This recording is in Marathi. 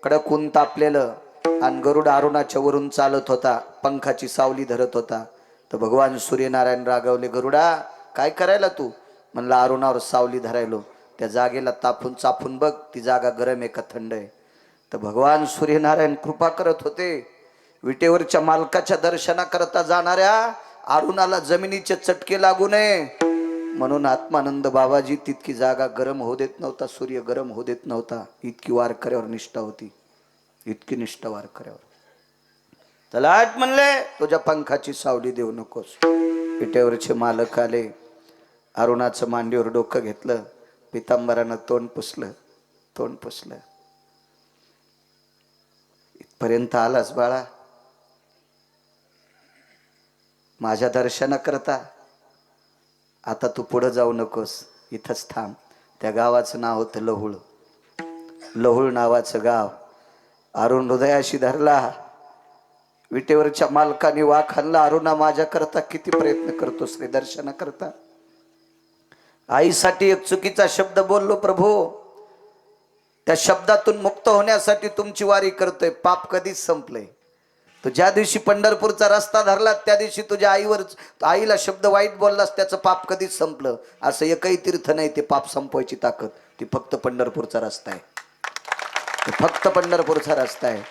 कडक ऊन तापलेलं आणि गरुड अरुणाच्या वरून चालत होता, पंखाची सावली धरत होता. तर भगवान सूर्यनारायण रागवले, गरुडा काय करायला तू? म्हणला अरुणावर सावली धरायलो. त्या जागेला तापून चापून बघ, ती जागा गरम आहे का थंड आहे. तर भगवान सूर्यनारायण कृपा करत होते. विटेवरच्या मालकाच्या दर्शनाकरता जाणाऱ्या अरुणाला जमिनीचे चटके लागू नये म्हणून आत्मानंद बाबाजी तितकी जागा गरम होऊ देत नव्हता, सूर्य गरम होऊ देत नव्हता. इतकी वारकऱ्यावर निष्ठा होती, इतकी निष्ठा वारकऱ्यावर. त्याला आठ म्हणले, तुझ्या पंखाची सावली देऊ नकोस. विटेवरचे मालक आले, अरुणाचं मांडीवर डोकं घेतलं, पितांबरानं तोंड पुसलं, तोंड पुसलं. इथपर्यंत आलास बाळा, माझ्या दर्शनाकरता. आता तू पुढे जाऊ नकोस, इथंच थांब. त्या गावाचं नाव होतं लहुळ. लहुळ नावाचं गाव. अरुण हृदयाशी धरला. विटेवरच्या मालकाने वाक आणला, अरुणा माझ्याकरता किती प्रयत्न करतो श्री दर्शनाकरता. आईसाठी एक चुकीचा शब्द बोललो प्रभू, त्या शब्दातून मुक्त होण्यासाठी तुमची वारी करतोय. पाप कधीच संपलंय. तू ज्या दिवशी पंढरपूरचा रस्ता धरला त्या दिवशी तुझ्या आईला शब्द वाईट बोललास, त्याचं पाप कधीच संपलं. असं एकही तीर्थ नाही ते पाप संपवायची ताकद. ती फक्त पंढरपूरचा रस्ता आहे, फक्त पंढरपूरचा रस्ता आहे.